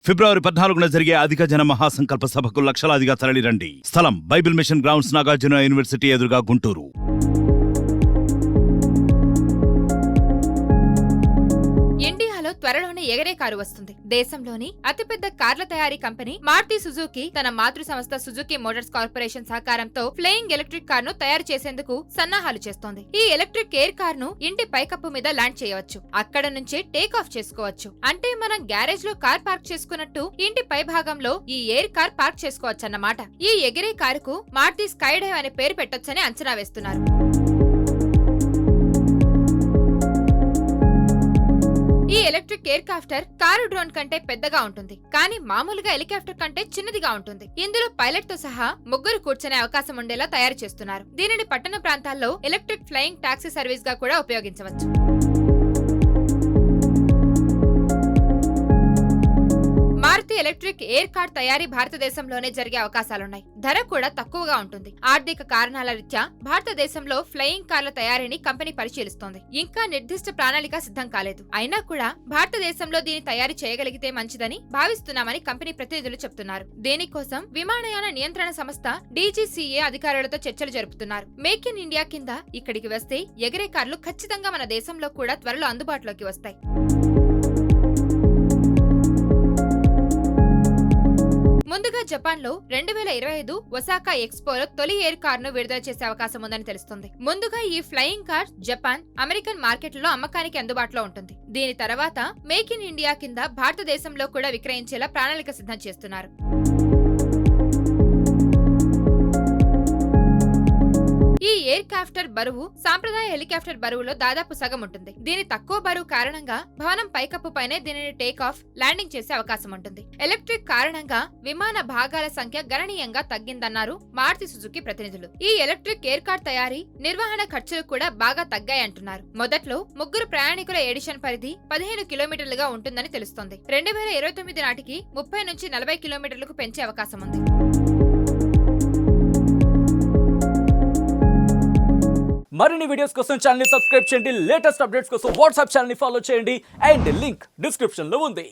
ఫిబ్రవరి 14న జరిగే అధిక జన మహాసంకల్ప సభకు లక్షలాదిగా తరలిరండి. స్థలం Bible mission grounds, Nagarjuna university ఎదురుగా, గుంటూరు. ఇండియాలో త్వరలోనే ఎగరే కారు వస్తుంది. దేశంలోని అతిపెద్ద కార్ల తయారీ కంపెనీ మారుతి సుజుకి తన మాతృ సంస్థ సుజుకి మోటార్స్ కార్పొరేషన్ సహకారంతో ఫ్లయింగ్ ఎలక్ట్రిక్ కార్ ను తయారు చేసేందుకు సన్నాహాలు చేస్తోంది. ఈ ఎలక్ట్రిక్ ఎయిర్ కార్ ను ఇంటి పైకప్పు మీద ల్యాండ్ చేయవచ్చు. అక్కడ నుంచే టేక్ ఆఫ్ చేసుకోవచ్చు. అంటే మనం గ్యారేజ్ లో కార్ పార్క్ చేసుకున్నట్టు ఇంటి పై భాగంలో ఈ ఎయిర్ కార్ పార్క్ చేసుకోవచ్చు అన్నమాట. ఈ ఎగిరే కారుకు మారుతి స్కై డైవ్ అనే పేరు పెట్టొచ్చని అంచనా వేస్తున్నారు. ఈ electric air crafter car drone కంటే పెద్దగా ఉంటుంది, కానీ మామూలుగా హెలికాప్టర్ కంటే చిన్నదిగా ఉంటుంది. ఇందులో పైలట్ తో సహా ముగ్గురు కూర్చునే అవకాశం ఉండేలా తయారు చేస్తున్నారు. దీనిని పట్టణ ప్రాంతాల్లో ఎలక్ట్రిక్ ఫ్లయింగ్ టాక్సీ సర్వీస్ గా కూడా ఉపయోగించవచ్చు. మారుతి ఎలక్ట్రిక్ ఎయిర్ కార్ తయారీ భారతదేశంలోనే జరిగే అవకాశాలున్నాయి. ధర కూడా తక్కువగా ఉంటుంది. ఆర్థిక కారణాల రీత్యా భారతదేశంలో ఫ్లయింగ్ కార్ల తయారీని కంపెనీ పరిశీలిస్తోంది. ఇంకా నిర్దిష్ట ప్రణాళిక సిద్ధం కాలేదు. అయినా కూడా భారతదేశంలో దీని తయారీ చేయగలిగితే మంచిదని భావిస్తున్నామని కంపెనీ ప్రతినిధులు చెబుతున్నారు. దీనికోసం విమానయాన నియంత్రణ సంస్థ DGCA అధికారులతో చర్చలు జరుపుతున్నారు. మేక్ ఇన్ ఇండియా కింద ఇక్కడికి వస్తే ఎగిరే కార్లు ఖచ్చితంగా మన దేశంలో కూడా త్వరలో అందుబాటులోకి వస్తాయి. ముందుగా జపాన్ లో 2025 ఒసాకా ఎక్స్పోలో తొలి ఎయిర్ కార్ ను విడుదల చేసే అవకాశం ఉందని తెలుస్తుంది. ముందుగా ఈ ఫ్లయింగ్ కార్ జపాన్, అమెరికన్ మార్కెట్లలో అమ్మకానికి అందుబాటులో ఉంటుంది. దీని తర్వాత మేక్ ఇన్ ఇండియా కింద భారతదేశంలో కూడా విక్రయించేలా ప్రణాళిక సిద్ధం చేస్తున్నారు. ఈ ఎయిర్ క్రాఫ్టర్ బరువు సాంప్రదాయ హెలికాప్టర్ బరువులో దాదాపు సగం ఉంటుంది. దీని తక్కువ బరువు కారణంగా భవనం పైకప్పు పైనే దీనిని టేక్ ఆఫ్, ల్యాండింగ్ చేసే అవకాశం ఉంటుంది. ఎలక్ట్రిక్ కారణంగా విమాన భాగాల సంఖ్య గణనీయంగా తగ్గిందన్నారు మారుతి సుజుకి ప్రతినిధులు. ఈ ఎలక్ట్రిక్ ఎయిర్ కార్ తయారీ, నిర్వహణ ఖర్చులు కూడా బాగా తగ్గాయంటున్నారు. మొదట్లో ముగ్గురు ప్రయాణికుల ఎడిషన్ పరిధి 15 కిలోమీటర్లుగా ఉంటుందని తెలుస్తోంది. 2029 నాటికి 30 నుంచి 40 కిలోమీటర్లకు పెంచే అవకాశం ఉంది. మరిన్ని వీడియోస్ కోసం ఛానల్ ని సబ్స్క్రైబ్ చేయండి. లేటెస్ట్ అప్డేట్స్ కోసం వాట్సాప్ ఛానల్ ని ఫాలో చేయండి. అండ్ లింక్ డిస్క్రిప్షన్ లో ఉంది.